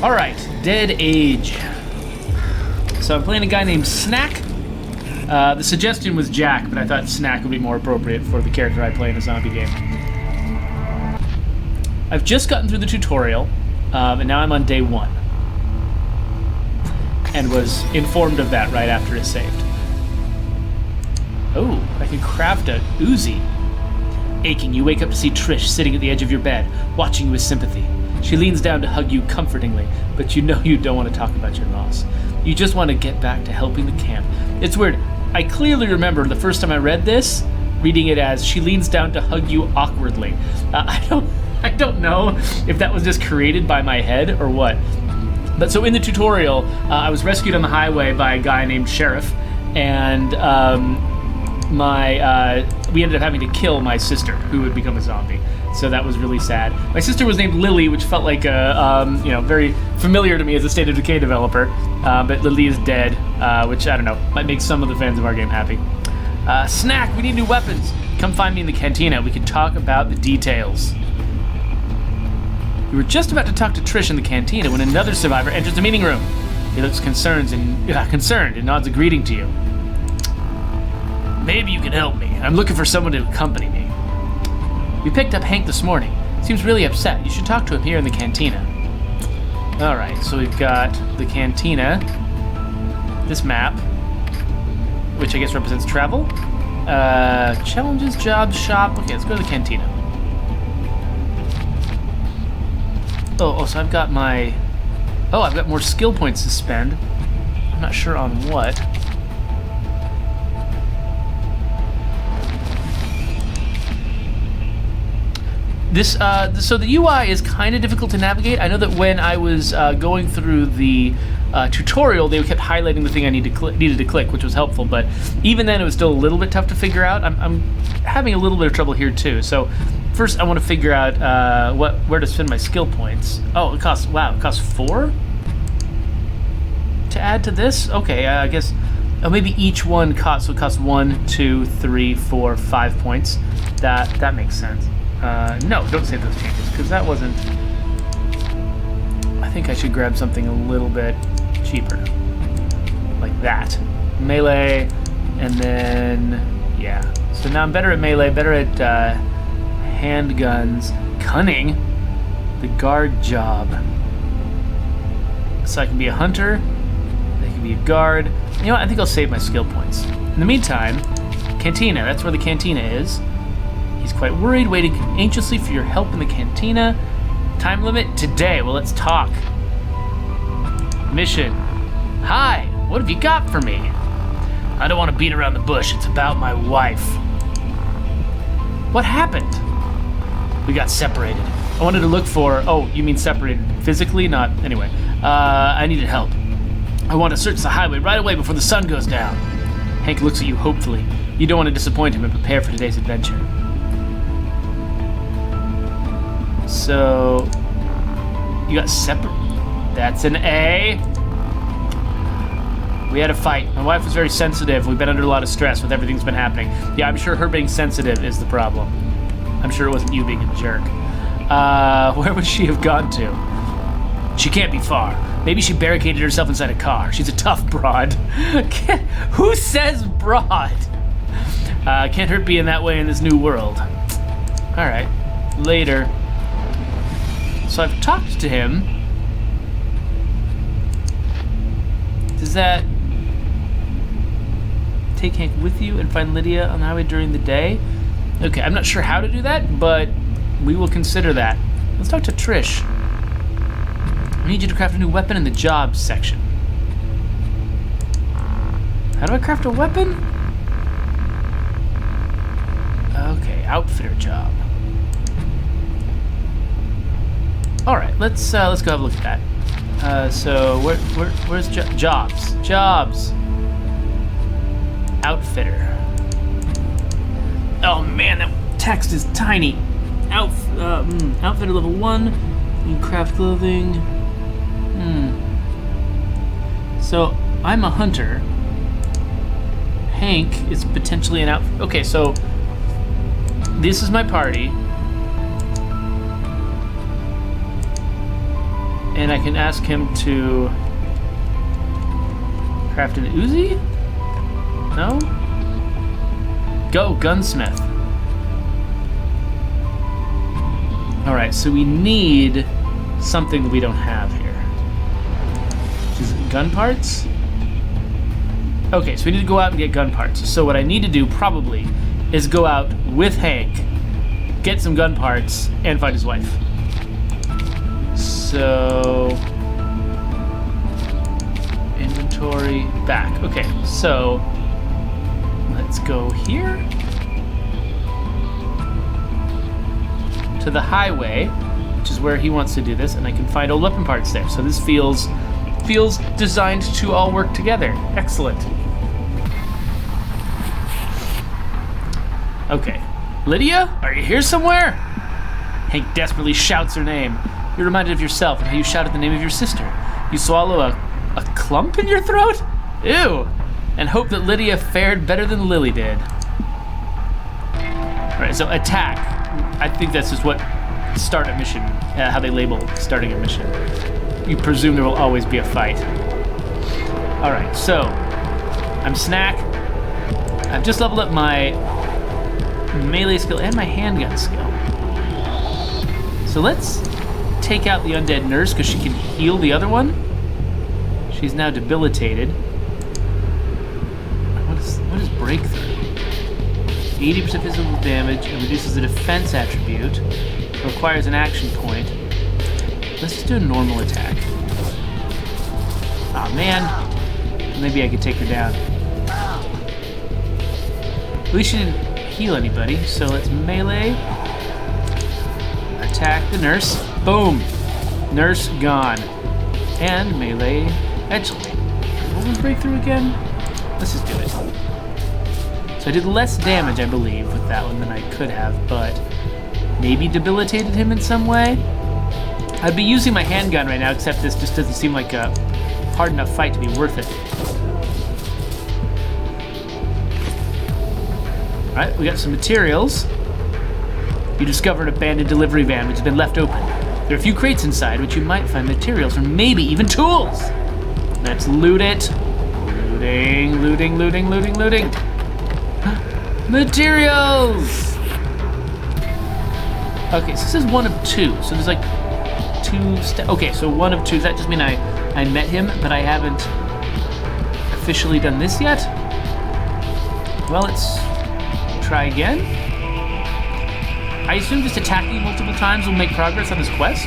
All right, Dead Age. So I'm playing a guy named Snack. The suggestion was Jack, but I thought Snack would be more appropriate for the character I play in a zombie game. I've just gotten through the tutorial, and now I'm on day 1. And was informed of that right after it saved. Oh, I can craft a Uzi. Aching, you wake up to see Trish sitting at the edge of your bed, watching you with sympathy. She leans down to hug you comfortingly, but you know you don't want to talk about your loss. You just want to get back to helping the camp. It's weird. I clearly remember the first time I read this, reading it as she leans down to hug you awkwardly. I don't know if that was just created by my head or what. But so in the tutorial, I was rescued on the highway by a guy named Sheriff, and we ended up having to kill my sister, who would become a zombie. So that was really sad. My sister was named Lily, which felt like very familiar to me as a State of Decay developer. But Lily is dead, which I don't know, might make some of the fans of our game happy. Snack, we need new weapons. Come find me in the cantina. We can talk about the details. We were just about to talk to Trish in the cantina when another survivor enters the meeting room. He looks concerned and nods a greeting to you. Maybe you can help me. I'm looking for someone to accompany me. We picked up Hank this morning. Seems really upset. You should talk to him here in the cantina. Alright, so we've got the cantina. This map, which I guess represents travel. Challenges, jobs, shop. Okay, let's go to the cantina. Oh, so I've got my... Oh, I've got more skill points to spend. I'm not sure on what. So the UI is kind of difficult to navigate. I know that when I was going through the tutorial, they kept highlighting the thing I needed to click, which was helpful. But even then, it was still a little bit tough to figure out. I'm having a little bit of trouble here too. So first, I want to figure out where to spend my skill points. Oh, it costs 4 to add to this. Okay, I guess. Oh, maybe each one costs. So it costs 1, 2, 3, 4, 5 points. That makes sense. No, don't save those changes, because that wasn't... I think I should grab something a little bit cheaper. Like that. Melee, and then... Yeah. So now I'm better at melee, better at handguns. Cunning? The guard job. So I can be a hunter, I can be a guard. You know what, I think I'll save my skill points. In the meantime, cantina, that's where the cantina is. He's quite worried, waiting anxiously for your help in the cantina. Time limit today. Well, let's talk. Mission. Hi, what have you got for me? I don't want to beat around the bush. It's about my wife. What happened? We got separated. I wanted to look for... Oh, you mean separated physically? Not... Anyway. I needed help. I want to search the highway right away before the sun goes down. Hank looks at you hopefully. You don't want to disappoint him and prepare for today's adventure. So, you got separate. That's an A. We had a fight. My wife was very sensitive. We've been under a lot of stress with everything that's been happening. Yeah, I'm sure her being sensitive is the problem. I'm sure it wasn't you being a jerk. Where would she have gone to? She can't be far. Maybe she barricaded herself inside a car. She's a tough broad. Who says broad? Can't hurt being that way in this new world. All right, later. So I've talked to him. Does that take Hank with you and find Lydia on the highway during the day? Okay, I'm not sure how to do that, but we will consider that. Let's talk to Trish. I need you to craft a new weapon in the jobs section. How do I craft a weapon? Okay, outfitter job. All right, let's go have a look at that. So where's jobs? Jobs. Outfitter. Oh man, that text is tiny. Outfitter level 1. You can craft clothing. So I'm a hunter. Hank is potentially an outfitter. Okay, so this is my party. And I can ask him to craft an Uzi? No? Go, gunsmith. Alright, so we need something that we don't have here. Which is gun parts? Okay, so we need to go out and get gun parts. So what I need to do probably is go out with Hank, get some gun parts, and find his wife. So inventory back. Okay, so let's go here to the highway, which is where he wants to do this, and I can find old weapon parts there. So this feels designed to all work together. Excellent. Okay, Lydia, are you here somewhere? Hank desperately shouts her name. You're reminded of yourself and how you shouted the name of your sister. You swallow a clump in your throat? Ew. And hope that Lydia fared better than Lily did. Alright, so attack. I think that's just what start a mission, how they label starting a mission. You presume there will always be a fight. Alright, so I'm Snack. I've just leveled up my melee skill and my handgun skill. So let's take out the undead nurse because she can heal the other one. She's now debilitated. What is breakthrough? 80% physical damage and reduces the defense attribute. Requires an action point. Let's just do a normal attack. Aw, man. Maybe I could take her down. At least she didn't heal anybody, so let's melee. Attack the nurse. Boom! Nurse gone. And melee Edgeley. What was breakthrough again? Let's just do it. So I did less damage, I believe, with that one than I could have, but maybe debilitated him in some way? I'd be using my handgun right now, except this just doesn't seem like a hard enough fight to be worth it. Alright, we got some materials. You discovered an abandoned delivery van which has been left open. There are a few crates inside which you might find materials or maybe even tools. Let's loot it. Looting, looting, looting, looting, looting. Materials! Okay, so this is one of two. So there's like two okay, so one of two. Does that just mean I met him, but I haven't officially done this yet? Well, let's try again. I assume just attacking multiple times will make progress on this quest.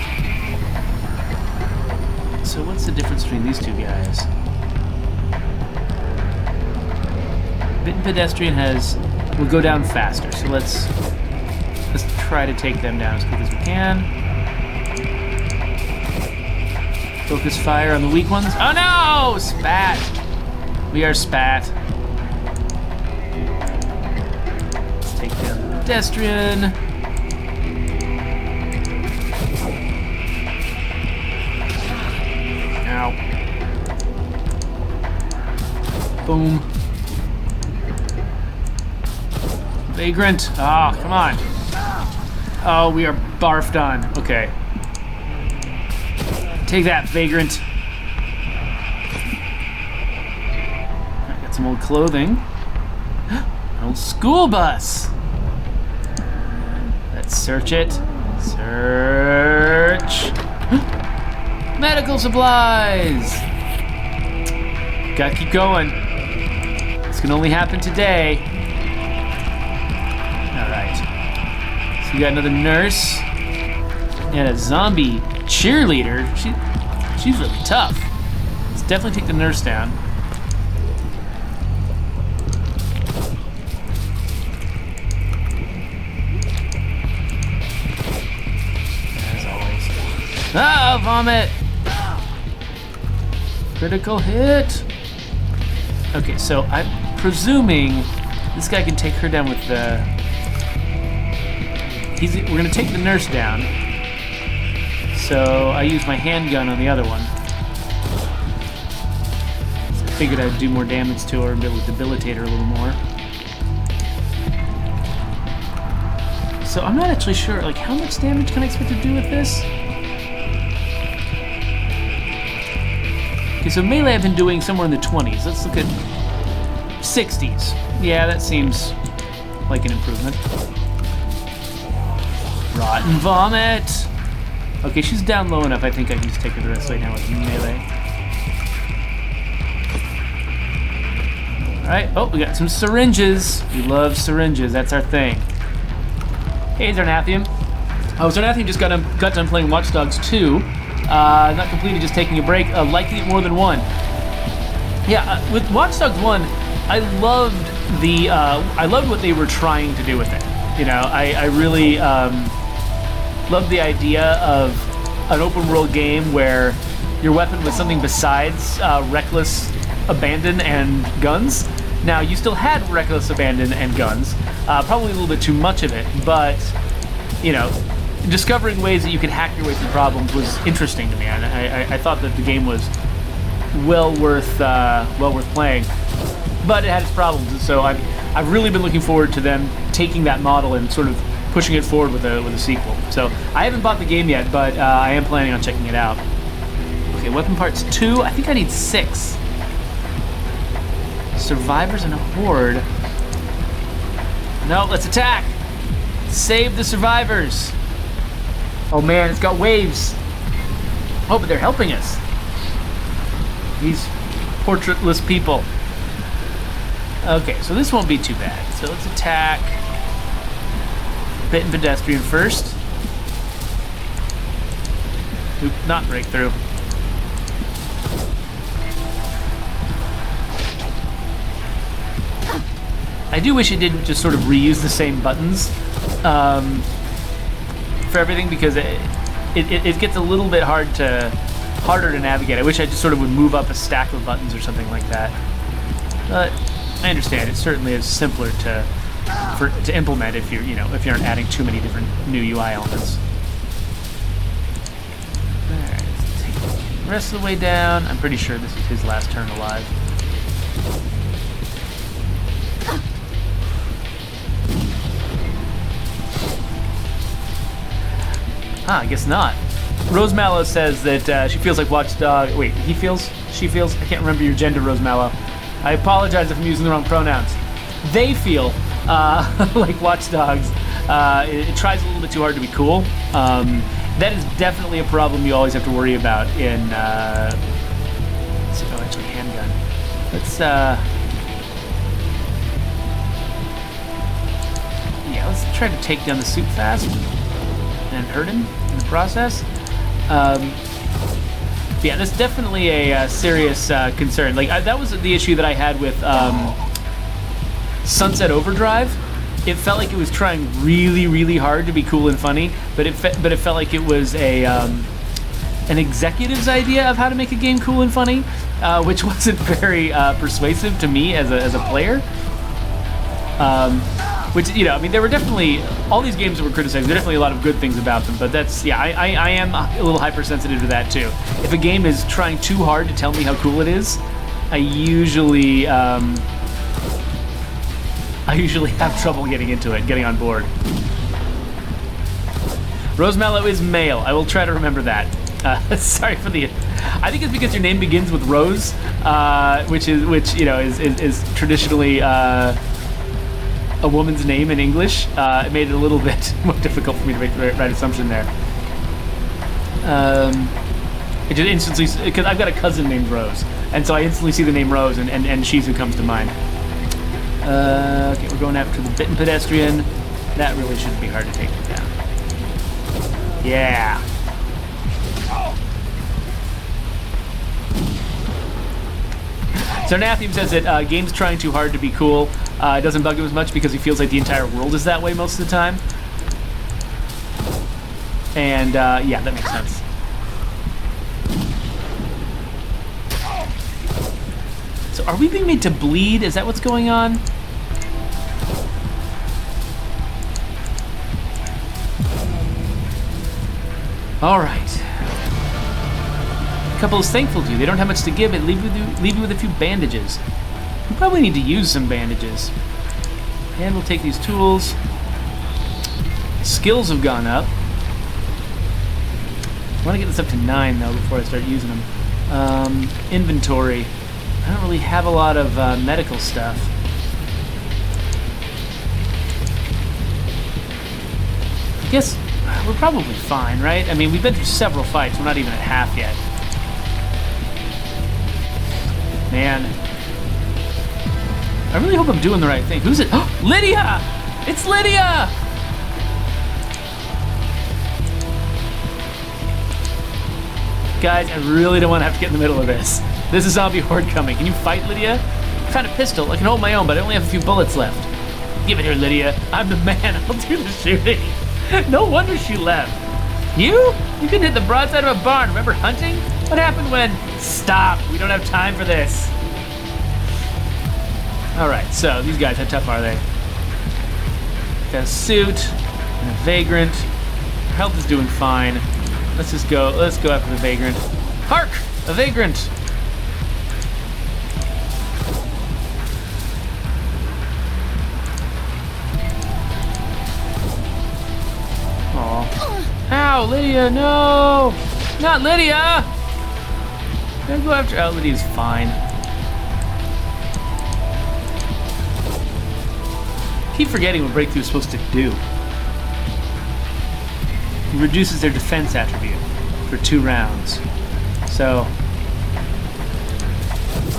So what's the difference between these two guys? Bitten Pedestrian will go down faster, so let's try to take them down as quick as we can. Focus fire on the weak ones. Oh no! Spat! We are spat. Let's take down the pedestrian. Ow. Boom. Vagrant. Oh, come on. Oh, we are barfed on. Okay. Take that, Vagrant. I got some old clothing. An old school bus. Let's search it. Search. Medical supplies. Gotta keep going. This can only happen today. Alright. So we got another nurse. And a zombie cheerleader. She's really tough. Let's definitely take the nurse down. As always. Ah, vomit! Critical hit. Okay, so I'm presuming this guy can take her down with the... We're gonna take the nurse down. So I use my handgun on the other one. So I figured I'd do more damage to her and be able to debilitate her a little more. So I'm not actually sure, like, how much damage can I expect to do with this? Okay, so melee I've been doing somewhere in the 20s. Let's look at 60s. Yeah, that seems like an improvement. Rotten vomit! Okay, she's down low enough. I think I can just take her the rest of the way down with melee. Alright, oh, we got some syringes. We love syringes, that's our thing. Hey, Zarnathium. Oh, Zarnathium just got done playing Watch Dogs 2. Not completely, just taking a break. Liking it more than 1. Yeah, with Watch Dogs 1, I loved what they were trying to do with it. You know, I really loved the idea of an open world game where your weapon was something besides reckless abandon and guns. Now, you still had reckless abandon and guns, probably a little bit too much of it, but, you know, discovering ways that you could hack your way through problems was interesting to me, and I thought that the game was well worth playing, but it had its problems, and so I've really been looking forward to them taking that model and sort of pushing it forward with a sequel. So I haven't bought the game yet, but I am planning on checking it out. Okay, weapon parts 2. I think I need 6. Survivors and a horde. No, let's attack! Save the survivors! Oh man, it's got waves. Oh, but they're helping us. These portraitless people. Okay, so this won't be too bad. So let's attack Bitten Pedestrian first. Oop, not breakthrough. I do wish it didn't just sort of reuse the same buttons for everything, because it gets a little bit harder to navigate. I wish I just sort of would move up a stack of buttons or something like that. But I understand it certainly is simpler to implement if you aren't adding too many different new UI elements. Alright, let's take the rest of the way down. I'm pretty sure this is his last turn alive. I guess not. Rose Mallow says that she feels like Watchdog. Wait, he feels? She feels? I can't remember your gender, Rose Mallow. I apologize if I'm using the wrong pronouns. They feel like Watch Dogs. It tries a little bit too hard to be cool. That is definitely a problem you always have to worry about in. Let's see, oh, actually, handgun. Let's try to take down the suit fast and hurt him in the process. Yeah, that's definitely a serious concern. Like that was the issue that I had with Sunset Overdrive. It felt like it was trying really, really hard to be cool and funny, but it felt like it was an executive's idea of how to make a game cool and funny, which wasn't very persuasive to me as a player. Which, you know, I mean, there were definitely, all these games that were criticized, there are definitely a lot of good things about them, but that's, yeah, I am a little hypersensitive to that too. If a game is trying too hard to tell me how cool it is, I usually have trouble getting into it, getting on board. Rose Mallow is male. I will try to remember that. Sorry for the, I think it's because your name begins with Rose, which is traditionally, a woman's name in English. It made it a little bit more difficult for me to make the right assumption there. It just instantly, because I've got a cousin named Rose, and so I instantly see the name Rose, and she's who comes to mind. Okay, we're going after the Bitten Pedestrian. That really shouldn't be hard to take him down. Yeah. So Nathium says that games trying too hard to be cool doesn't bug him as much because he feels like the entire world is that way most of the time. And yeah, that makes sense. So are we being made to bleed? Is that what's going on? All right. Couple is thankful to you. They don't have much to give, but leave you with a few bandages. You probably need to use some bandages. And we'll take these tools. Skills have gone up. I want to get this up to 9 though before I start using them. Inventory. I don't really have a lot of medical stuff. I guess we're probably fine, right? I mean, we've been through several fights. We're not even at half yet. Man. I really hope I'm doing the right thing. Who's it? Oh, Lydia! It's Lydia! Guys, I really don't want to have to get in the middle of this. There's a zombie horde coming. Can you fight, Lydia? I found a pistol. I can hold my own, but I only have a few bullets left. Give it here, Lydia. I'm the man. I'll do the shooting. No wonder she left. You? You couldn't hit the broadside of a barn. Remember hunting? What happened when... Stop. We don't have time for this. Alright, so these guys, how tough are they? Got a suit and a vagrant. Our health is doing fine. Let's just go. Let's go after the vagrant. Hark! A vagrant! Aw. Ow, Lydia, no! Not Lydia! Gotta go after... Oh, Lydia's fine. Keep forgetting what Breakthrough is supposed to do. It reduces their defense attribute for 2 rounds. So,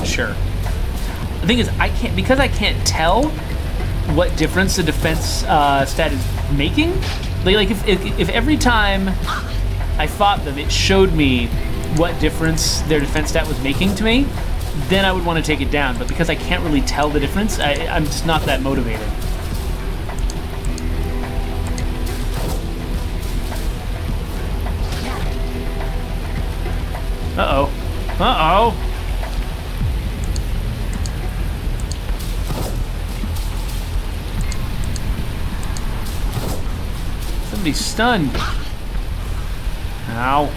sure. The thing is, because I can't tell what difference the defense stat is making. Like if every time I fought them, it showed me what difference their defense stat was making to me, then I would want to take it down. But because I can't really tell the difference, I'm just not that motivated. Uh-oh. Uh-oh. Somebody's stunned. Ow.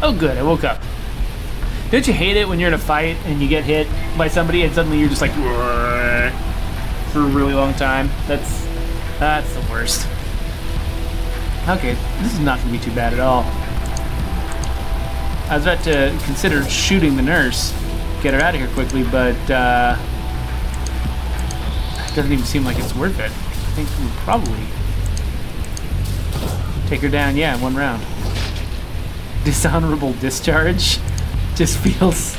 Oh good, I woke up. Don't you hate it when you're in a fight and you get hit by somebody and suddenly you're just like... for a really long time? That's the worst. Okay, this is not gonna be too bad at all. I was about to consider shooting the nurse, get her out of here quickly, but it doesn't even seem like it's worth it. I think we'll probably take her down, yeah, in 1 round. Dishonorable discharge just feels,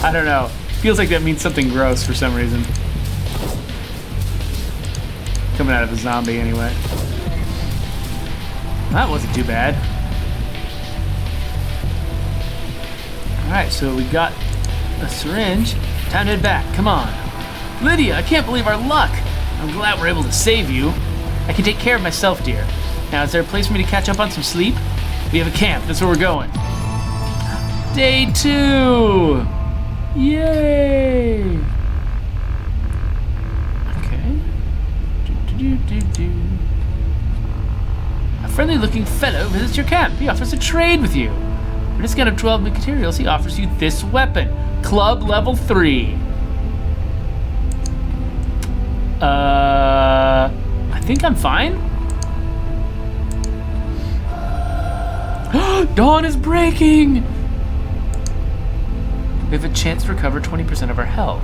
I don't know, feels like that means something gross for some reason. Coming out of a zombie anyway. That wasn't too bad. Alright, so we got a syringe. Time to head back. Come on. Lydia, I can't believe our luck. I'm glad we're able to save you. I can take care of myself, dear. Now, is there a place for me to catch up on some sleep? We have a camp. That's where we're going. Day 2! Yay! A friendly-looking fellow visits your camp. He offers to trade with you. For a discount of 12 materials, he offers you this weapon. Club level 3. I think I'm fine. Dawn is breaking! We have a chance to recover 20% of our health.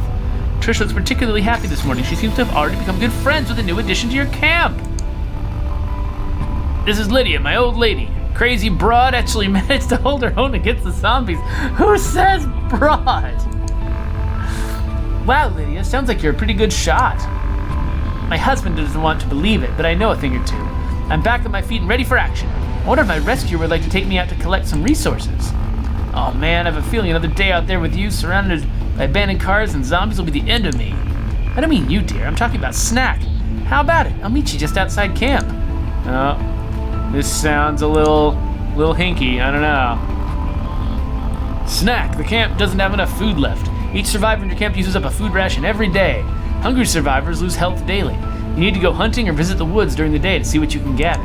Trish looks particularly happy this morning. She seems to have already become good friends with a new addition to your camp. This is Lydia, my old lady. Crazy broad actually managed to hold her own against the zombies. Who says broad? Wow, Lydia, sounds like you're a pretty good shot. My husband doesn't want to believe it, but I know a thing or two. I'm back on my feet and ready for action. I wonder if my rescuer would like to take me out to collect some resources. Oh man, I have a feeling another day out there with you surrounded by abandoned cars and zombies will be the end of me. I don't mean you, dear. I'm talking about Snack. How about it? I'll meet you just outside camp. Oh, this sounds a little hinky. I don't know. Snack. The camp doesn't have enough food left. Each survivor in your camp uses up a food ration every day. Hungry survivors lose health daily. You need to go hunting or visit the woods during the day to see what you can gather.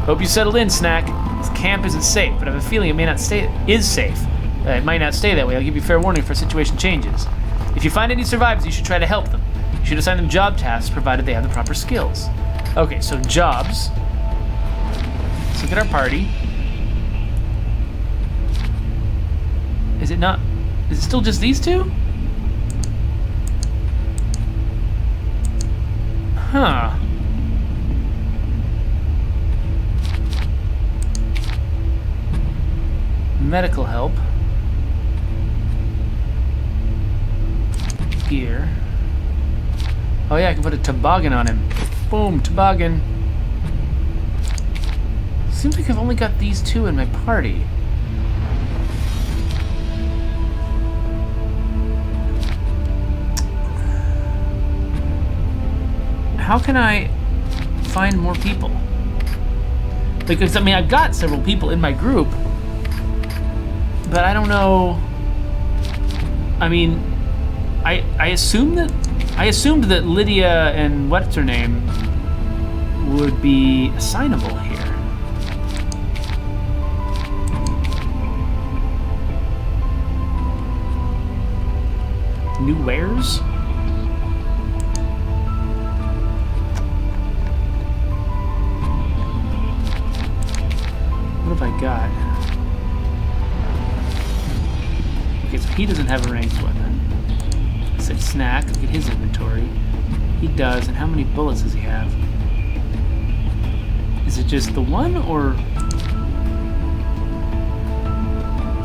Hope you settled in, Snack. This camp isn't safe, but I have a feeling it may not stay. Is safe. It might not stay that way. I'll give you fair warning if our situation changes. If you find any survivors, you should try to help them. You should assign them job tasks provided they have the proper skills. Okay, so jobs. Let's look at our party. Is it not? Is it still just these two? Huh. Medical help. Gear. Oh yeah, I can put a toboggan on him. Boom, toboggan. Seems like I've only got these two in my party. How can I find more people? Because, I mean, I've got several people in my group, but I don't know. I mean, I assumed that Lydia and what's her name would be assignable here. New wares? What have I got? Okay, so he doesn't have a ranged weapon. I said snack. Look at his inventory. He does. And how many bullets does he have? Is it just the one or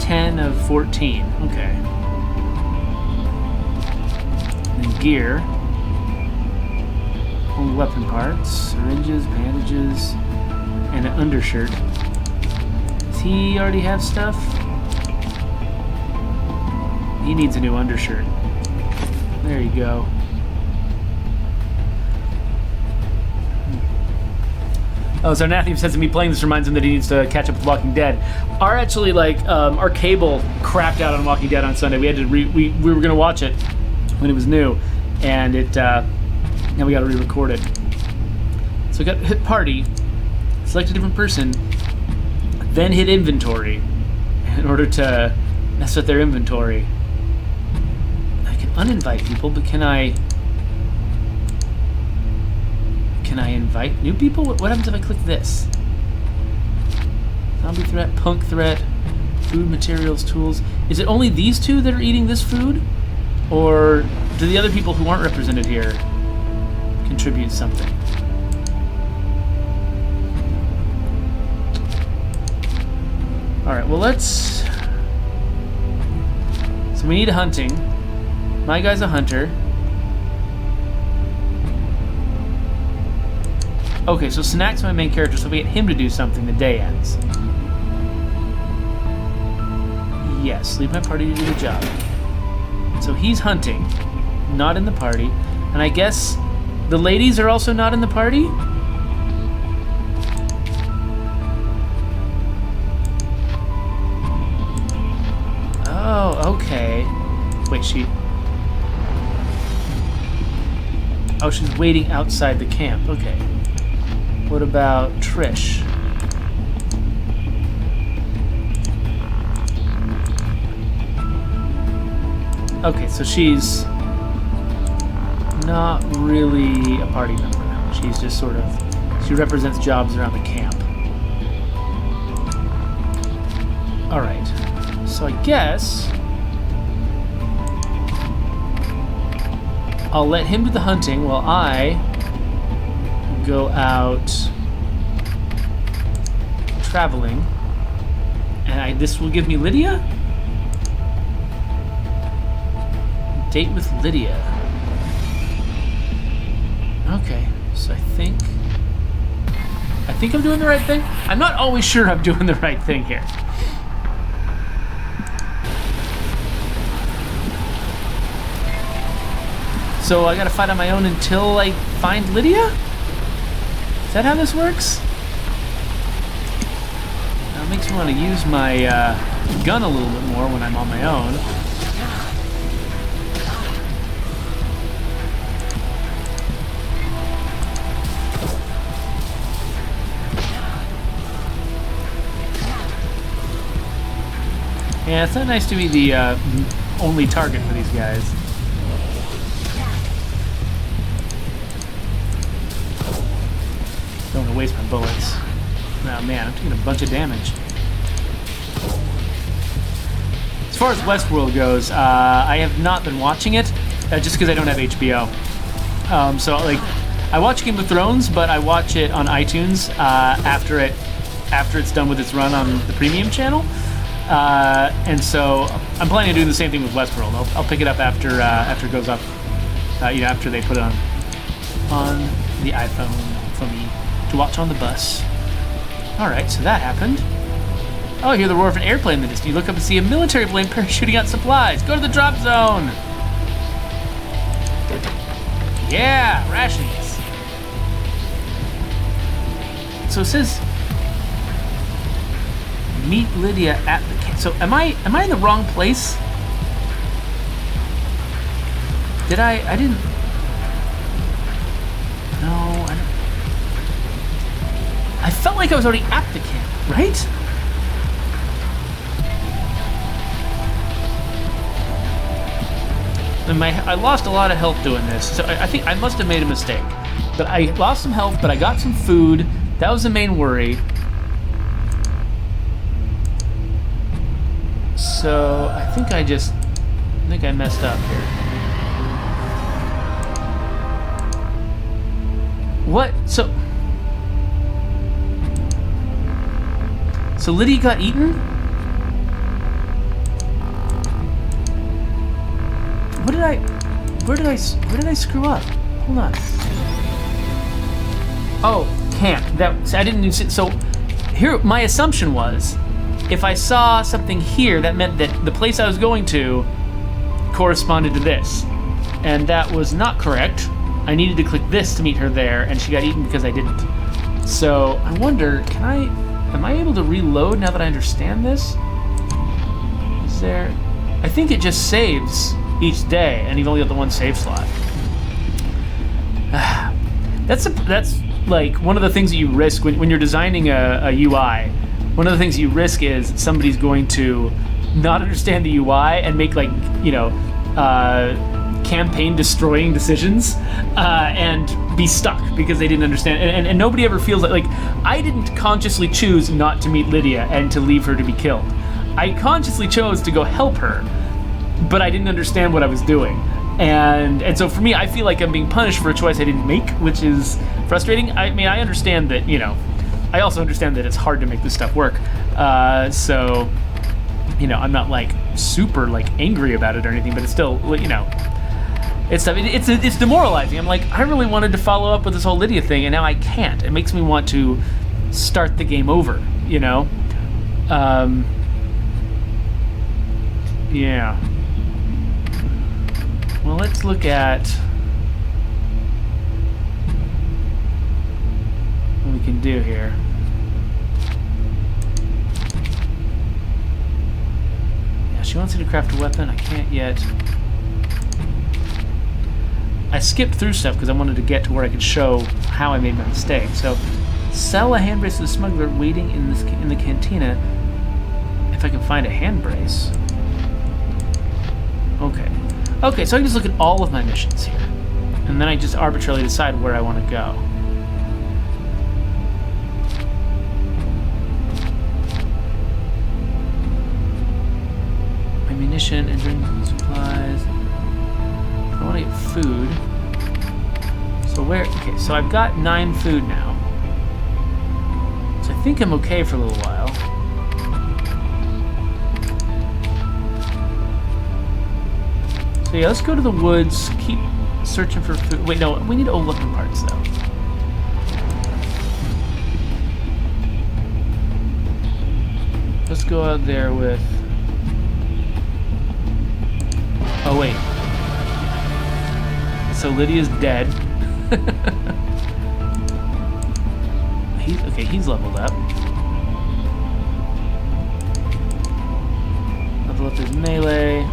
10 of 14? Okay. And then gear. Only weapon parts, syringes, bandages, and an undershirt. Does he already have stuff? He needs a new undershirt. There you go. Oh, so Nathan says to me playing this reminds him that he needs to catch up with Walking Dead. Our cable crapped out on Walking Dead on Sunday. We had to we were gonna watch it when it was new, and it now we got to re-record it. So we got hit party, select a different person, then hit inventory in order to mess with their inventory. I can uninvite people, but can I invite new people? What happens if I click this? Zombie threat, punk threat, food materials, tools. Is it only these two that are eating this food? Or do the other people who aren't represented here contribute something? Alright, well let's... So we need hunting. My guy's a hunter. Okay, so Snack's my main character, so if we get him to do something, the day ends. Yes, leave my party to do the job. So he's hunting, not in the party. And I guess the ladies are also not in the party? Oh, okay. Wait, Oh, she's waiting outside the camp. Okay. What about Trish? Okay, so she's not really a party member. She's just sort of... She represents jobs around the camp. Alright. So I guess... I'll let him do the hunting while I go out traveling. And this will give me Lydia? Date with Lydia. Okay, so I think I'm doing the right thing. I'm not always sure I'm doing the right thing here. So I gotta fight on my own until I find Lydia? Is that how this works? That makes me want to use my gun a little bit more when I'm on my own. Yeah, it's not nice to be the only target for these guys. to waste my bullets. Oh man, I'm taking a bunch of damage. As far as Westworld goes, I have not been watching it, just because I don't have HBO. So like, I watch Game of Thrones, but I watch it on iTunes after it's done with its run on the premium channel. And so I'm planning on doing the same thing with Westworld. I'll pick it up after it goes up, after they put it on the iPhone for me to watch on the bus. All right, so that happened. Oh, I hear the roar of an airplane in the distance. You look up and see a military plane parachuting out supplies. Go to the drop zone. Yeah, rations. So it says, meet Lydia at the camp. So am I in the wrong place? I didn't. No, I don't. I felt like I was already at the camp, right? And I lost a lot of health doing this, so I think I must have made a mistake. But I lost some health, but I got some food. That was the main worry. So I think I messed up here. What? So Lydia got eaten? Where did I screw up? Hold on. Oh, camp. I didn't see. So here, my assumption was, if I saw something here, that meant that the place I was going to corresponded to this, and that was not correct. I needed to click this to meet her there, and she got eaten because I didn't. So I wonder, am I able to reload now that I understand this? Is there? I think it just saves each day, and you've only got the one save slot. That's like one of the things that you risk when you're designing a UI. One of the things you risk is somebody's going to not understand the UI and make campaign destroying decisions and be stuck because they didn't understand. And nobody ever feels like I didn't consciously choose not to meet Lydia and to leave her to be killed. I consciously chose to go help her, but I didn't understand what I was doing. And so for me, I feel like I'm being punished for a choice I didn't make, which is frustrating. I mean, I understand that, I also understand that it's hard to make this stuff work. So, I'm not super angry about it or anything, but it's still, it's demoralizing. I'm like, I really wanted to follow up with this whole Lydia thing, and now I can't. It makes me want to start the game over, Yeah. Well, let's look at what we can do here. Yeah, she wants me to craft a weapon. I can't yet. I skipped through stuff because I wanted to get to where I could show how I made my mistake. So, sell a hand brace to the smuggler waiting in the cantina. If I can find a hand brace. Okay, so I can just look at all of my missions here. And then I just arbitrarily decide where I want to go. Ammunition, engine supplies. I want to get food. So I've got 9 food now. So I think I'm okay for a little while. So yeah, let's go to the woods, keep searching for food. Wait, no, we need old looking parts though. Let's go out there with... Oh wait. So Lydia's dead. He's leveled up. Level up his melee.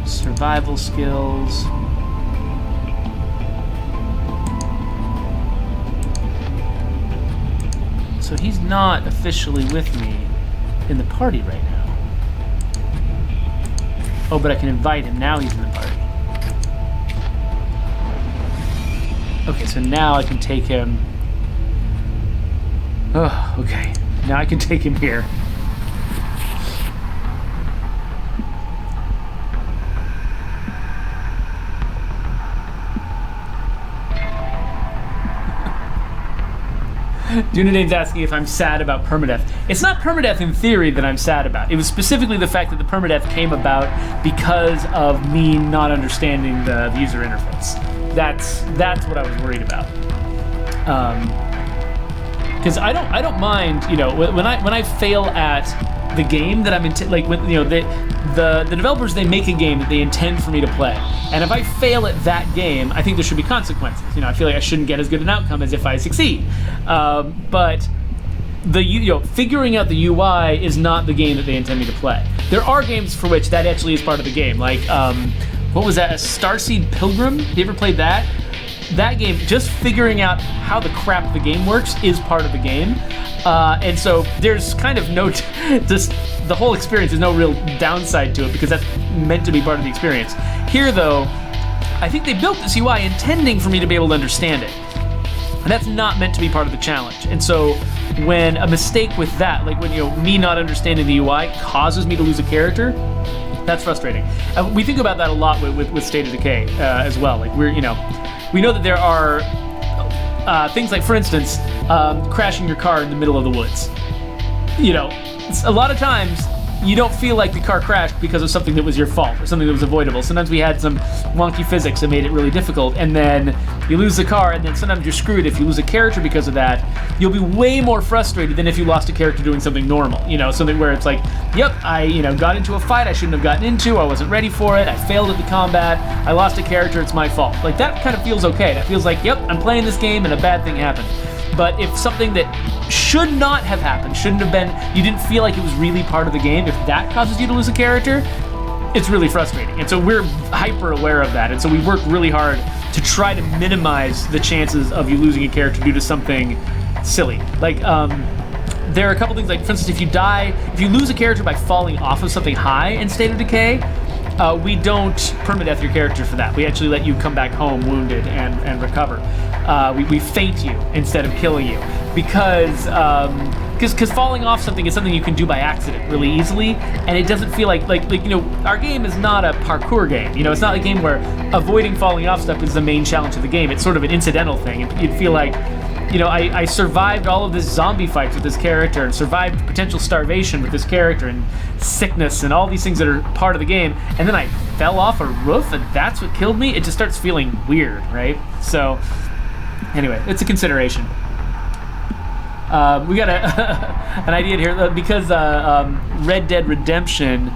Survival skills. So he's not officially with me in the party right now. Oh, but I can invite him. Now he's in the party. Okay, so now I can take him. Oh, okay. Now I can take him here. Dunedane's asking if I'm sad about permadeath. It's not permadeath in theory that I'm sad about. It was specifically the fact that the permadeath came about because of me not understanding the user interface. That's what I was worried about. Because I don't mind, you know, when I fail at the game that I'm like when, you know, the developers, they make a game that they intend for me to play, and if I fail at that game, I think there should be consequences. You know, I feel like I shouldn't get as good an outcome as if I succeed. But figuring out the UI is not the game that they intend me to play. There are games for which that actually is part of the game, like what was that? A Starseed Pilgrim? Have you ever played that? That game, just figuring out how the crap the game works is part of the game. And so there's kind of no, just the whole experience, there's no real downside to it because that's meant to be part of the experience. Here though, I think they built this UI intending for me to be able to understand it. And that's not meant to be part of the challenge. And so when a mistake with that, like when, you know, me not understanding the UI causes me to lose a character, that's frustrating. We think about that a lot with State of Decay as well. Like we know that there are things like, for instance, crashing your car in the middle of the woods. You know, a lot of times you don't feel like the car crashed because of something that was your fault or something that was avoidable. Sometimes we had some wonky physics that made it really difficult, and then you lose the car, and then sometimes you're screwed. If you lose a character because of that, you'll be way more frustrated than if you lost a character doing something normal. You know, something where it's like, yep, I got into a fight I shouldn't have gotten into, I wasn't ready for it, I failed at the combat, I lost a character, it's my fault. Like, that kind of feels okay. That feels like, yep, I'm playing this game and a bad thing happened. But if something that should not have happened, shouldn't have been, you didn't feel like it was really part of the game, if that causes you to lose a character, it's really frustrating. And so we're hyper aware of that. And so we work really hard to try to minimize the chances of you losing a character due to something silly. Like, there are a couple things, like, for instance, if you lose a character by falling off of something high in State of Decay, we don't permadeath your character for that. We actually let you come back home wounded and recover. We feint you instead of killing you because falling off something is something you can do by accident really easily, and it doesn't feel like you know, our game is not a parkour game. You know, it's not a game where avoiding falling off stuff is the main challenge of the game. It's sort of an incidental thing. You'd feel like, you know, I survived all of this zombie fights with this character and survived potential starvation with this character and sickness and all these things that are part of the game, and then I fell off a roof and that's what killed me. It just starts feeling weird, right? So anyway, it's a consideration. We got an idea here because Red Dead Redemption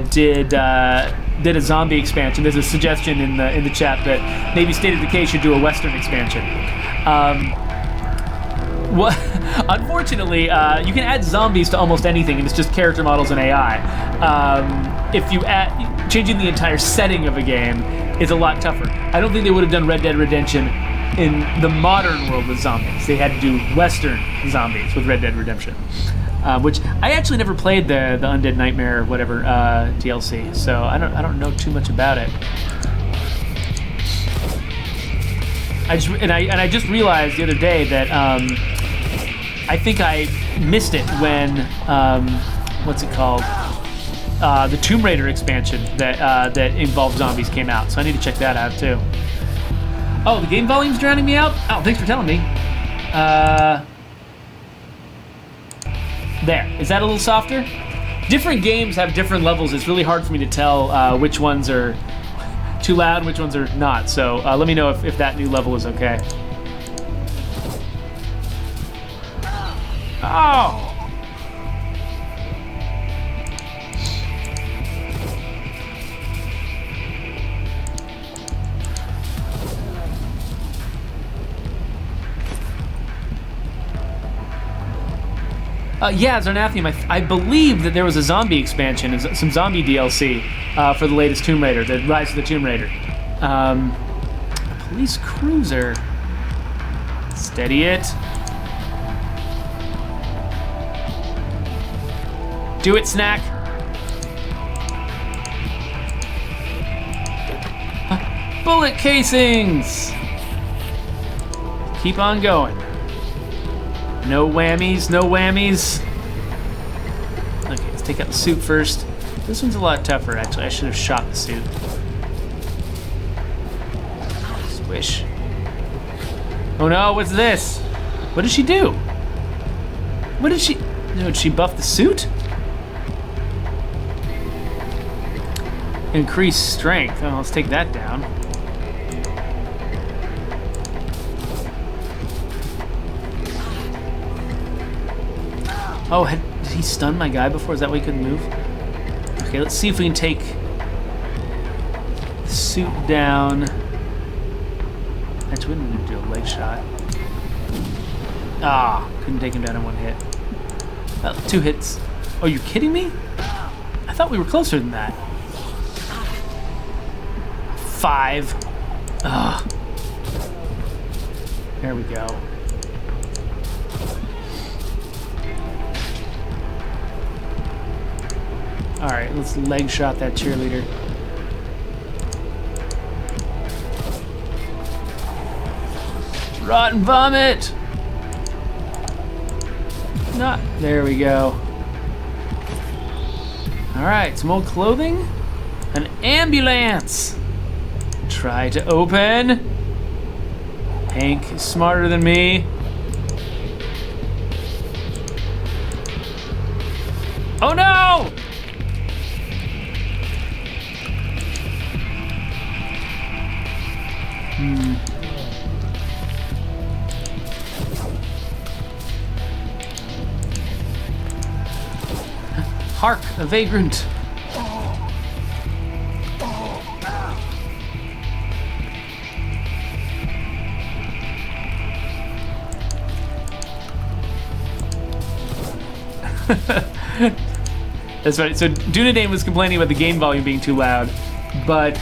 did a zombie expansion. There's a suggestion in the chat that maybe State of Decay should do a Western expansion. Unfortunately, you can add zombies to almost anything, and it's just character models and AI. If you add, changing the entire setting of a game is a lot tougher. I don't think they would have done Red Dead Redemption in the modern world with zombies. They had to do Western zombies with Red Dead Redemption, which I actually never played the Undead Nightmare whatever DLC, so I don't know too much about it. I just realized the other day that I think I missed it when what's it called? The Tomb Raider expansion that involved zombies came out, so I need to check that out too. Oh, the game volume's drowning me out? Oh, thanks for telling me. There. Is that a little softer? Different games have different levels. It's really hard for me to tell which ones are too loud, which ones are not. So let me know if that new level is okay. Oh! Yeah, Zarnathium, I believe that there was a zombie expansion, some zombie DLC for the latest Tomb Raider, the Rise of the Tomb Raider. Police cruiser. Steady it. Do it, Snack. Bullet casings! keep on going. No whammies, no whammies. Okay, let's take out the suit first. This one's a lot tougher, actually. I should have shot the suit. Swish. Oh no, what's this? What did she do? What did she... No, did she buff the suit? Increase strength. Oh, let's take that down. Oh, did he stun my guy before? Is that why he couldn't move? Okay, let's see if we can take the suit down. Actually, we didn't do a leg shot. Ah, couldn't take him down in one hit. 2 hits. Oh, you kidding me? I thought we were closer than that. 5. Ah. There we go. All right, let's leg shot that cheerleader. Rotten vomit! Not, there we go. All right, some old clothing. An ambulance. Try to open. Hank is smarter than me. Oh no! Hark, a vagrant. That's right. So Dunedain was complaining about the game volume being too loud, but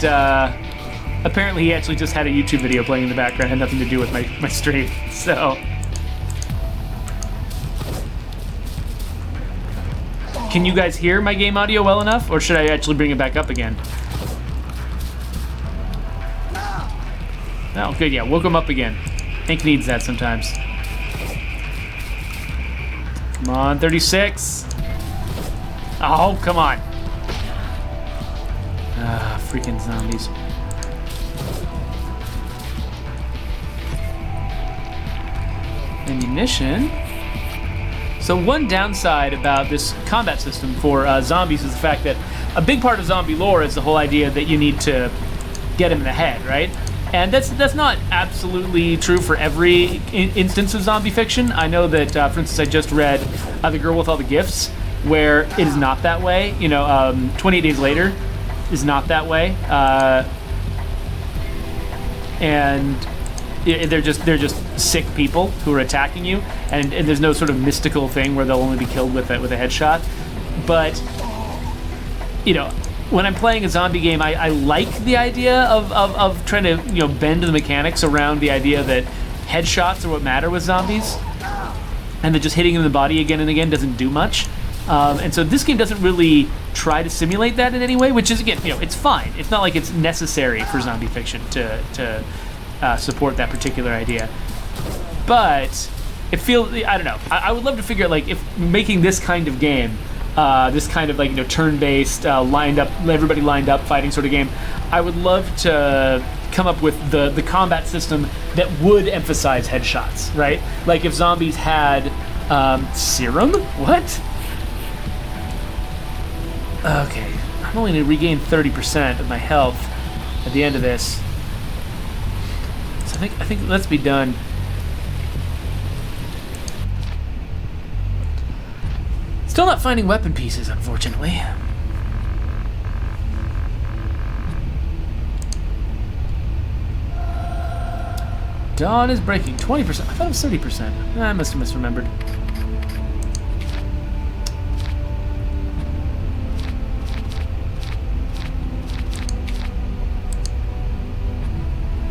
apparently he actually just had a YouTube video playing in the background. Had nothing to do with my stream. So, can you guys hear my game audio well enough, or should I actually bring it back up again? Oh, good. Yeah, woke him up again. Hank needs that sometimes. Come on, 36. Oh, come on. Ah, freaking zombies. Ammunition. So one downside about this combat system for zombies is the fact that a big part of zombie lore is the whole idea that you need to get him in the head, right? And that's not absolutely true for every instance of zombie fiction. I know that, for instance, I just read The Girl with All the Gifts, where it is not that way. 28 Days Later is not that way, and they're just sick people who are attacking you, and there's no sort of mystical thing where they'll only be killed with a headshot. But when I'm playing a zombie game, I like the idea of trying to bend the mechanics around the idea that headshots are what matter with zombies, and that just hitting them in the body again and again doesn't do much. And so this game doesn't really try to simulate that in any way, which is, again, it's fine. It's not like it's necessary for zombie fiction to support that particular idea. But it feels, I don't know. I would love to figure out, like, if making this kind of game, this kind of, like, turn-based, lined up, everybody lined up fighting sort of game, I would love to come up with the combat system that would emphasize headshots, right? Like if zombies had serum? What? Okay, I'm only going to regain 30% of my health at the end of this. So I think let's be done. Still not finding weapon pieces, unfortunately. Dawn is breaking. 20%. I thought it was 30%. I must have misremembered.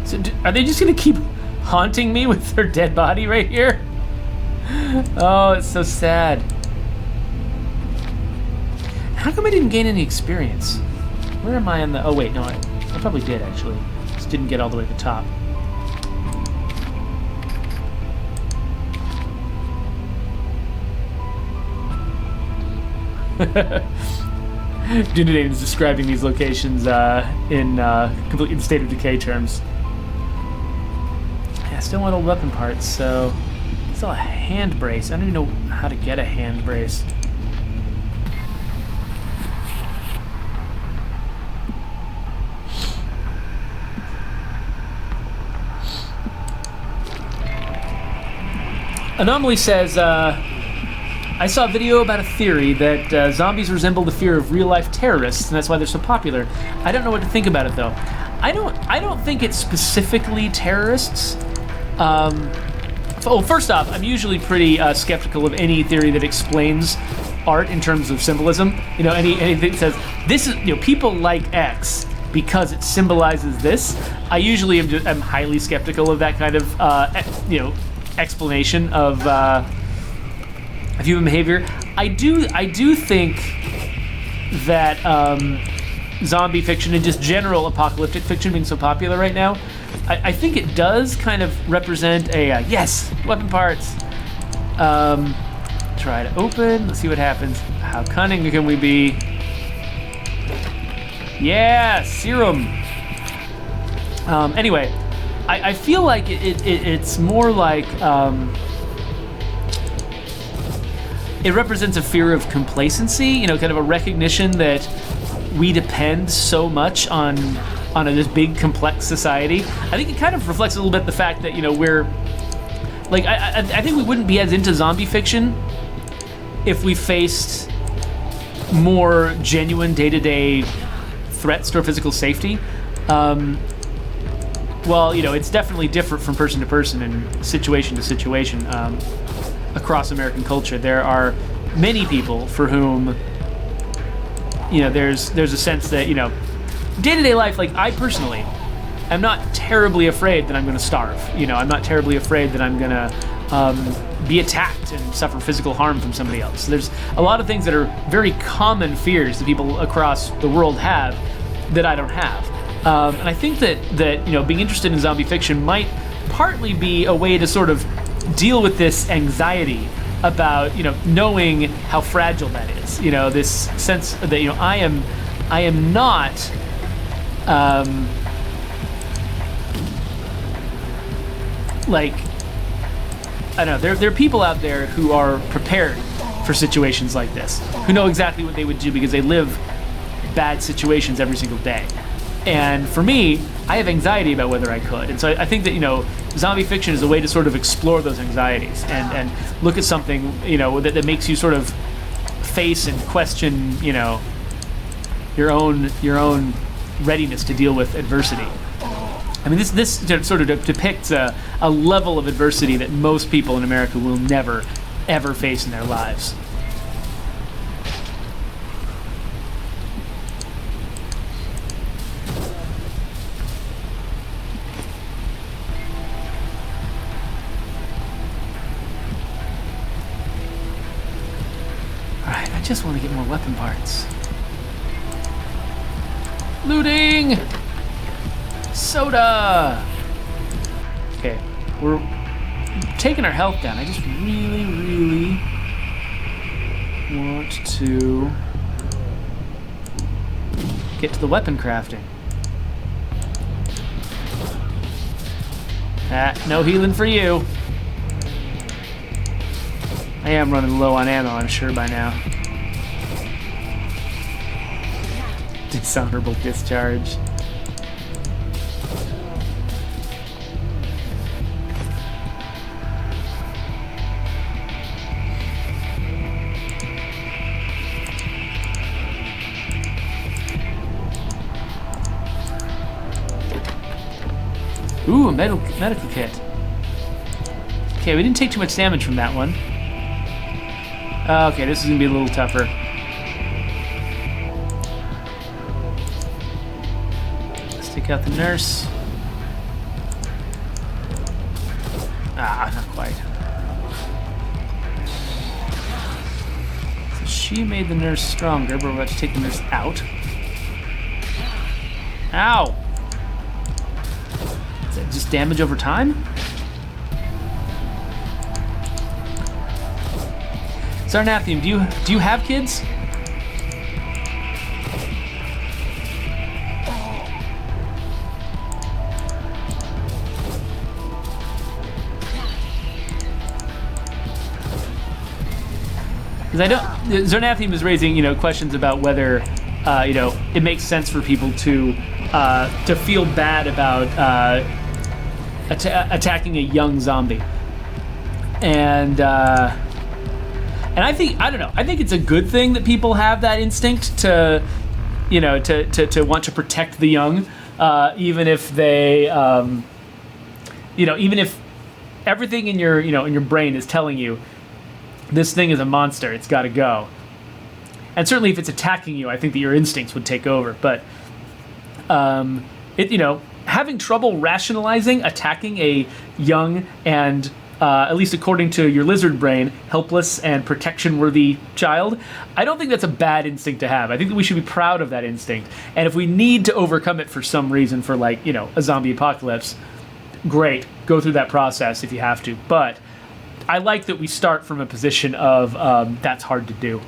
So are they just going to keep haunting me with their dead body right here? Oh, it's so sad. How come I didn't gain any experience? Where am I on the... Oh, wait, no, I probably did, actually. Just didn't get all the way to the top. Dunedain is describing these locations in complete in state of decay terms. Yeah, I still want old weapon parts, so still a hand brace. I don't even know how to get a hand brace. Anomaly says, I saw a video about a theory that zombies resemble the fear of real-life terrorists, and that's why they're so popular. I don't know what to think about it, though. I don't think it's specifically terrorists. First off, I'm usually pretty skeptical of any theory that explains art in terms of symbolism. You know, anything that says this is, you know, people like X because it symbolizes this. I usually am highly skeptical of that kind of explanation of human behavior. I do think that zombie fiction and just general apocalyptic fiction being so popular right now, I think it does kind of represent a yes, weapon parts. Try to open. Let's see what happens. How cunning can we be? Yeah, serum. Anyway, I feel like it's more like it represents a fear of complacency. You know, kind of a recognition that we depend so much on this big complex society. I think it kind of reflects a little bit the fact that, you know, we're like I think we wouldn't be as into zombie fiction if we faced more genuine day-to-day threats to our physical safety. Well, you know, it's definitely different from person to person and situation to situation. Across American culture, there are many people for whom, you know, there's a sense that, you know, day-to-day life, like I personally am not terribly afraid that I'm going to starve. You know, I'm not terribly afraid that I'm going to be attacked and suffer physical harm from somebody else. There's a lot of things that are very common fears that people across the world have that I don't have. And I think that you know, being interested in zombie fiction might partly be a way to sort of deal with this anxiety about, you know, knowing how fragile that is. You know, this sense that, you know, I am not like, I don't know, there are people out there who are prepared for situations like this, who know exactly what they would do because they live bad situations every single day. And for me, I have anxiety about whether I could. And so I think that, you know, zombie fiction is a way to sort of explore those anxieties and look at something, you know, that makes you sort of face and question, you know, your own readiness to deal with adversity. I mean, this sort of depicts a level of adversity that most people in America will never, ever face in their lives. Alright, I just want to get more weapon parts. Looting! Soda! Okay, we're taking our health down. I just really, really want to get to the weapon crafting. No healing for you. I am running low on ammo, I'm sure by now. Dishonorable discharge. Ooh, a medical kit. Okay, we didn't take too much damage from that one. Okay, this is gonna be a little tougher. Let's take out the nurse. Ah, not quite. So she made the nurse stronger, but we're about to take the nurse out. Ow! Is that just damage over time? Sarnathium, do you have kids? Because I don't. Zernathim is raising, questions about whether, it makes sense for people to feel bad about attacking a young zombie, and I think I don't know. I think it's a good thing that people have that instinct to, to want to protect the young, even if they, even if everything in your brain is telling you this thing is a monster, it's got to go. And certainly if it's attacking you, I think that your instincts would take over. But having trouble rationalizing attacking a young and at least according to your lizard brain, helpless and protection-worthy child, I don't think that's a bad instinct to have. I think that we should be proud of that instinct. And if we need to overcome it for some reason, for a zombie apocalypse, great, go through that process if you have to. But I like that we start from a position of that's hard to do.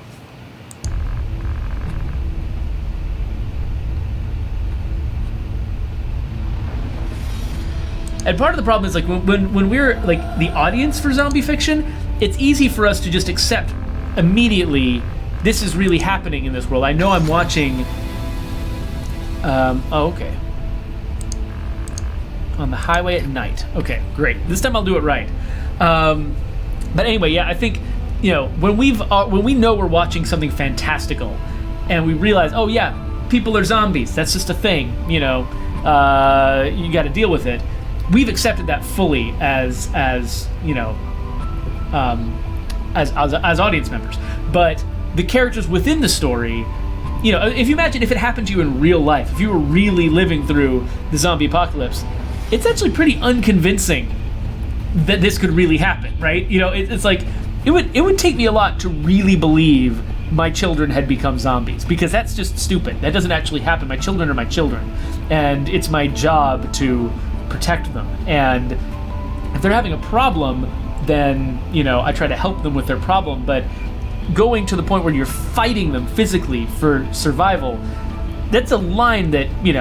And part of the problem is when we're the audience for zombie fiction, it's easy for us to just accept immediately this is really happening in this world. I know I'm watching. Okay. On the highway at night. Okay, great. This time I'll do it right. But anyway, yeah, I think when we know we're watching something fantastical, and we realize, oh yeah, people are zombies. That's just a thing. You got to deal with it. We've accepted that fully as audience members. But the characters within the story, if you imagine if it happened to you in real life, if you were really living through the zombie apocalypse, it's actually pretty unconvincing that this could really happen, right? It's like it would take me a lot to really believe my children had become zombies, because that's just stupid. That doesn't actually happen. My children are my children, and it's my job to protect them. And if they're having a problem, then I try to help them with their problem. But going to the point where you're fighting them physically for survival, that's a line that you'd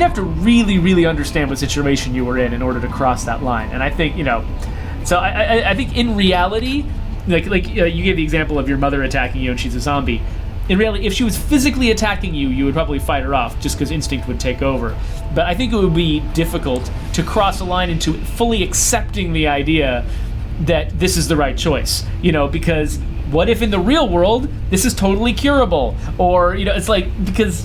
have to really, really understand what situation you were in order to cross that line. And I think so I think in reality, like you gave the example of your mother attacking you and she's a zombie. In reality, if she was physically attacking you, you would probably fight her off just because instinct would take over. But I think it would be difficult to cross a line into fully accepting the idea that this is the right choice, because what if in the real world this is totally curable? Or, it's because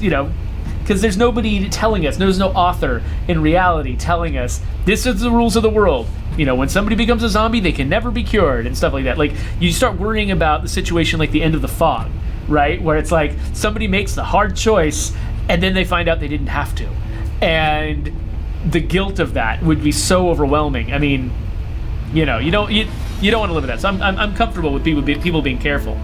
there's nobody telling us, there's no author in reality telling us this is the rules of the world. When somebody becomes a zombie, they can never be cured and stuff like that. You start worrying about the situation like the end of The Fog, right? Where it's like somebody makes the hard choice and then they find out they didn't have to. And the guilt of that would be so overwhelming. I mean, you don't want to live with that. So I'm comfortable with people being careful.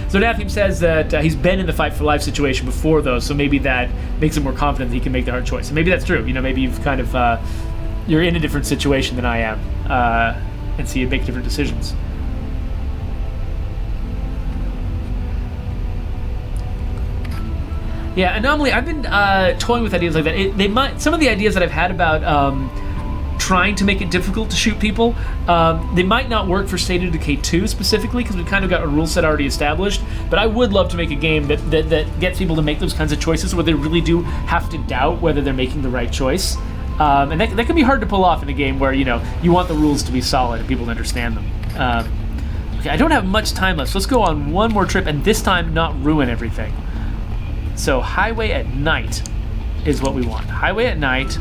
So Nathim says that he's been in the fight for life situation before, though, so maybe that makes him more confident that he can make the hard choice. And maybe that's true. Maybe you've kind of you're in a different situation than I am, and so you make different decisions. Yeah, Anomaly, I've been toying with ideas like that. Some of the ideas that I've had about trying to make it difficult to shoot people, they might not work for State of Decay 2 specifically, because we've kind of got a rule set already established, but I would love to make a game that gets people to make those kinds of choices where they really do have to doubt whether they're making the right choice. And that can be hard to pull off in a game where, you want the rules to be solid and people to understand them. Okay, I don't have much time left, so let's go on one more trip, and this time not ruin everything. So highway at night is what we want. Highway at night.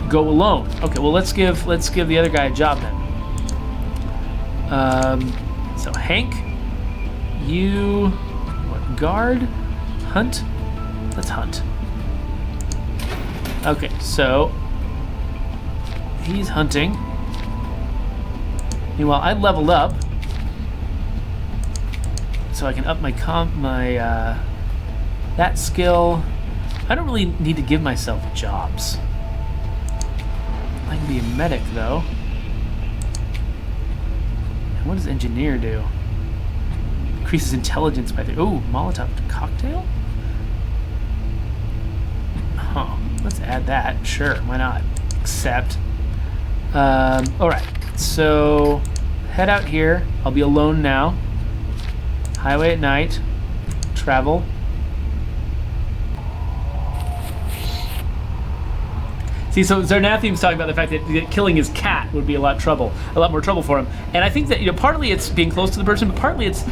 Go alone. Okay, well let's give the other guy a job then. So Hank, you guard, hunt. Let's hunt. Okay, so he's hunting. Meanwhile, I leveled up, so I can up my that skill. I don't really need to give myself jobs. I can be a medic, though. And what does engineer do? Increases intelligence by 3. Ooh, Molotov cocktail? Huh. Let's add that. Sure, why not? Accept. Alright. so head out here. I'll be alone now. Highway at night. Travel. See, so Zarnathium's talking about the fact that killing his cat would be a lot more trouble for him. And I think that, you know, partly it's being close to the person, but partly it's,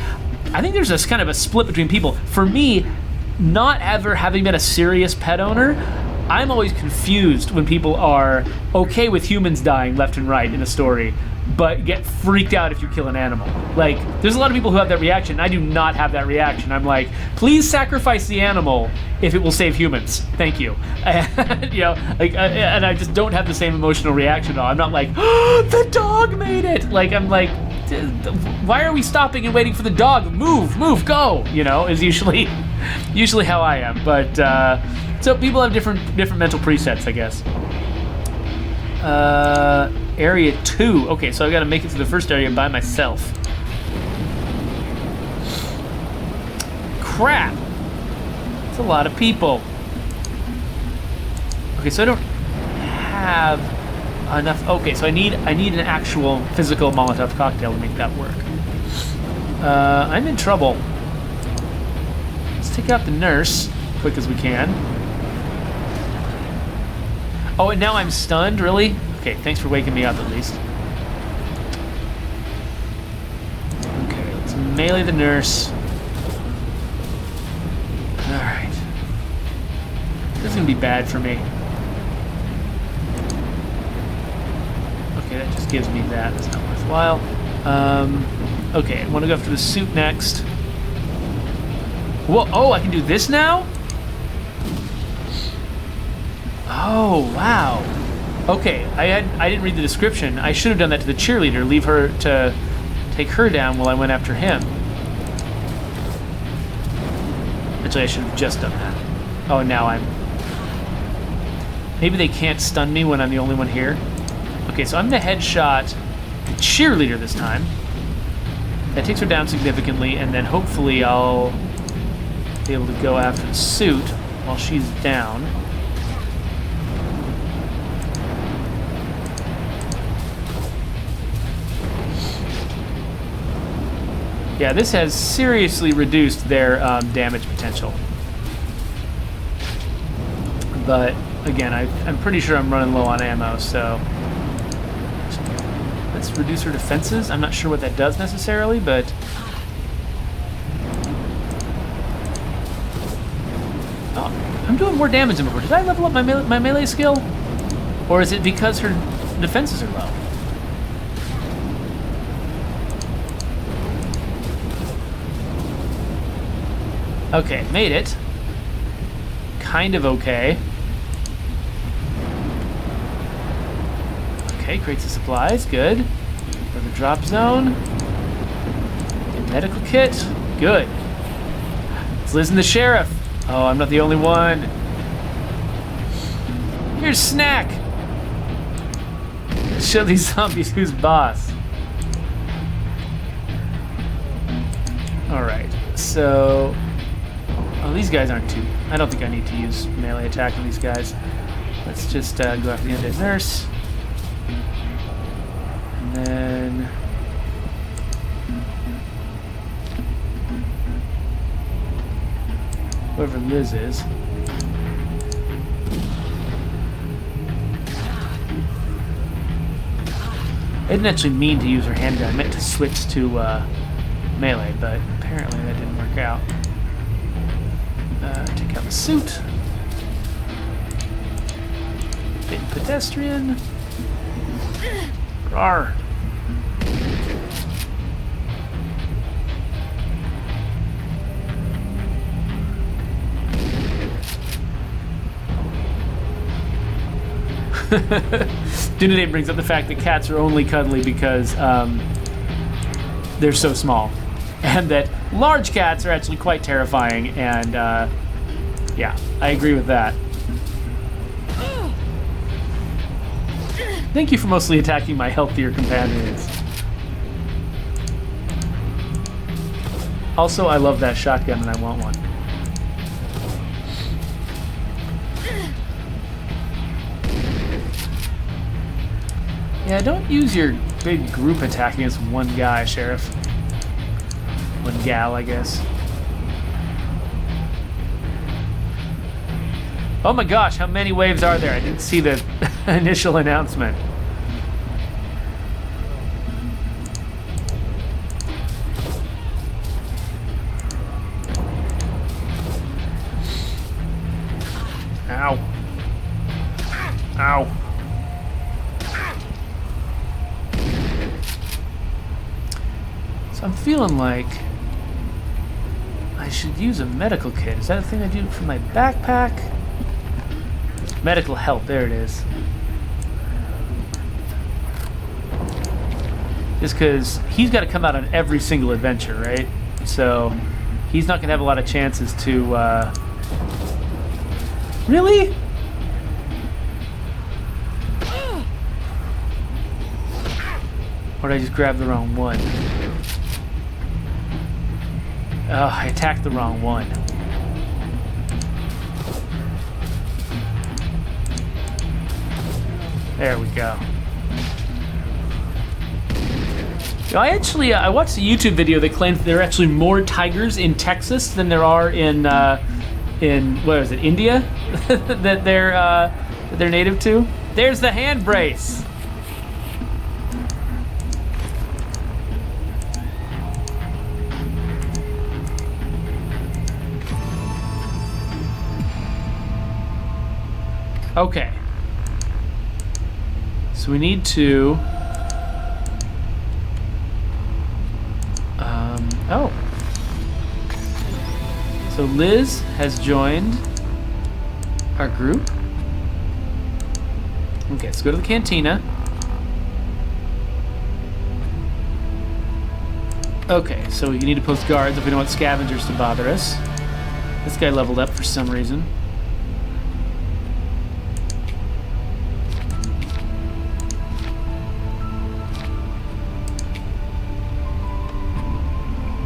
I think there's this kind of a split between people. For me, not ever having been a serious pet owner, I'm always confused when people are okay with humans dying left and right in a story, but get freaked out if you kill an animal. Like, there's a lot of people who have that reaction. I do not have that reaction. I'm like, please sacrifice the animal if it will save humans. Thank you. And, you know, like, and I just don't have the same emotional reaction at all. I'm not like, oh, the dog made it. Like, I'm like, why are we stopping and waiting for the dog? Move, go. You know, is usually how I am. But so people have different mental presets, I guess. Area 2. Okay, so I've got to make it to the first area by myself. Crap! It's a lot of people. Okay, so I don't have enough. Okay, so I need an actual physical Molotov cocktail to make that work. I'm in trouble. Let's take out the nurse as quick as we can. Oh, and now I'm stunned, really? Okay, thanks for waking me up at least. Okay, let's melee the nurse. Alright. This is gonna be bad for me. Okay, that just gives me that. That's not worthwhile. Okay, I want to go after the suit next. Whoa, oh, I can do this now? Oh, wow. Okay, I didn't read the description. I should have done that to the cheerleader. Leave her to take her down while I went after him. Actually, I should have just done that. Oh, now I'm... Maybe they can't stun me when I'm the only one here. Okay, so I'm gonna headshot the cheerleader this time. That takes her down significantly, and then hopefully I'll be able to go after the suit while she's down. Yeah, this has seriously reduced their damage potential. But, again, I'm pretty sure I'm running low on ammo, so... Let's reduce her defenses. I'm not sure what that does necessarily, but... Oh, I'm doing more damage than before. Did I level up my melee skill? Or is it because her defenses are low? Okay, made it. Kind of okay. Okay, creates the supplies, good. For the drop zone. Get medical kit, good. It's Liz and the sheriff. Oh, I'm not the only one. Here's Snack. Show these zombies who's boss. Alright, so... Oh, these guys aren't too... I don't think I need to use melee attack on these guys. Let's just go after the undead nurse. And then... whoever Liz is. I didn't actually mean to use her handgun. I meant to switch to melee, but apparently that didn't work out. Take out the suit. Hidden pedestrian. Rawr. Dunedin brings up the fact that cats are only cuddly because they're so small, and that large cats are actually quite terrifying, and yeah, I agree with that. Thank you for mostly attacking my healthier companions. Also, I love that shotgun and I want one. Yeah, don't use your big group attack against one guy, Sheriff. One gal, I guess. Oh my gosh, how many waves are there? I didn't see the initial announcement. Ow. Ow. So I'm feeling like I should use a medical kit. Is that a thing I do for my backpack? Medical help, there it is. Just because he's got to come out on every single adventure, right? So he's not going to have a lot of chances to... Really? Or did I just grab the wrong one? Oh, I attacked the wrong one. There we go. I watched a YouTube video that claims there are actually more tigers in Texas than there are in what is it, India? that they're native to. There's the hand brace. Okay. So we need to... oh. So Liz has joined our group. Okay, let's go to the cantina. Okay, so we need to post guards if we don't want scavengers to bother us. This guy leveled up for some reason.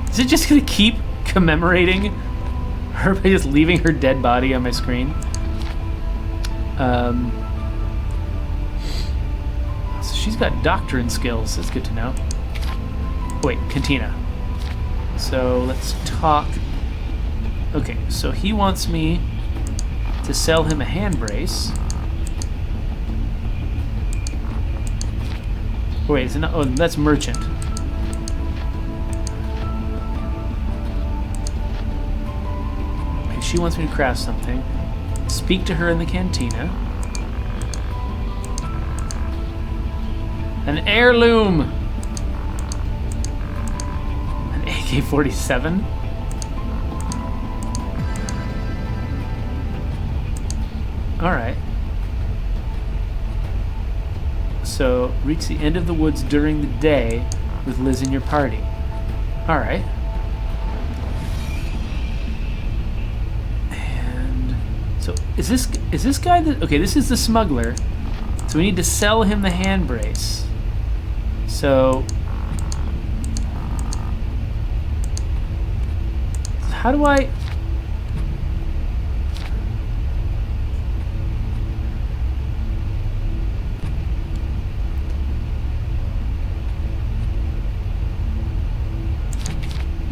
Is it just gonna keep commemorating her by just leaving her dead body on my screen? So she's got doctrine skills. That's good to know. Wait, cantina. So let's talk. Okay, so he wants me to sell him a hand brace. Wait, is it not? Oh, that's merchant. She wants me to craft something. Speak to her in the cantina. An heirloom! An AK-47? Alright. So, reach the end of the woods during the day with Liz in your party. Alright. So is this guy the... Okay, this is the smuggler. So we need to sell him the hand brace. So... How do I...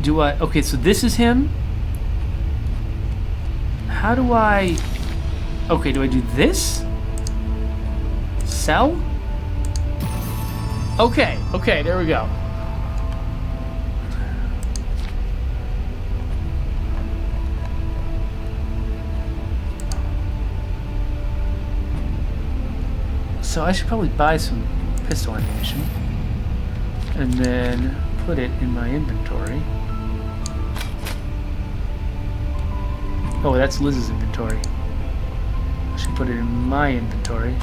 Do I... Okay, so this is him. How do I... Okay, do I do this? Sell? Okay, okay, there we go. So I should probably buy some pistol ammunition and then put it in my inventory. Oh, that's Liz's inventory. I should put it in my inventory.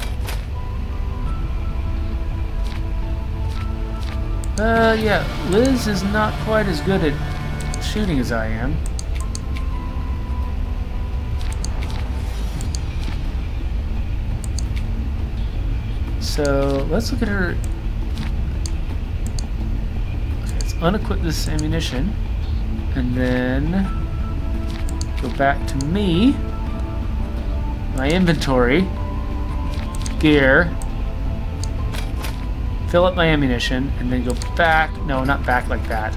Yeah, Liz is not quite as good at shooting as I am. So, let's look at her. Okay, let's unequip this ammunition. And then go back to me. My inventory. Gear. fill up my ammunition, and then go back. No, not back like that.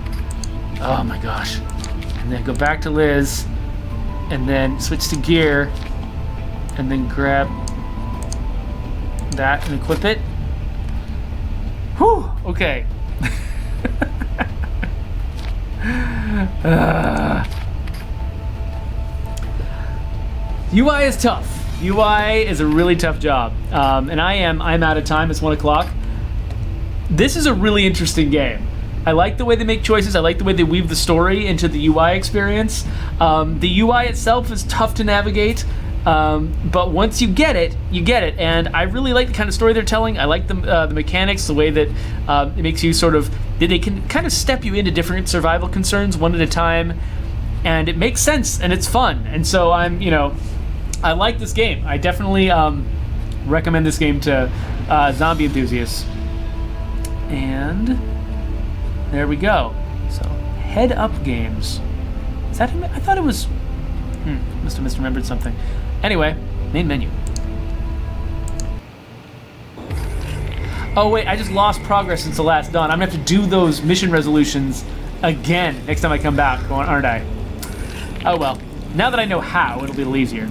Oh my gosh. And then go back to Liz, and then switch to gear, and then grab that and equip it. Whew, okay. UI is tough. UI is a really tough job. And I'm out of time. It's 1 o'clock. This is a really interesting game. I like the way they make choices. I like the way they weave the story into the UI experience. The UI itself is tough to navigate. But once you get it, you get it. And I really like the kind of story they're telling. I like the mechanics, the way that it makes you sort of, they can kind of step you into different survival concerns one at a time. And it makes sense and it's fun. And so I like this game. I definitely recommend this game to zombie enthusiasts. And there we go. So, Head Up Games. Is that him? I thought it was... must have misremembered something. Anyway, main menu. Oh wait, I just lost progress since the last dawn. I'm gonna have to do those mission resolutions again next time I come back, aren't I? Oh well. Now that I know how, it'll be a little easier.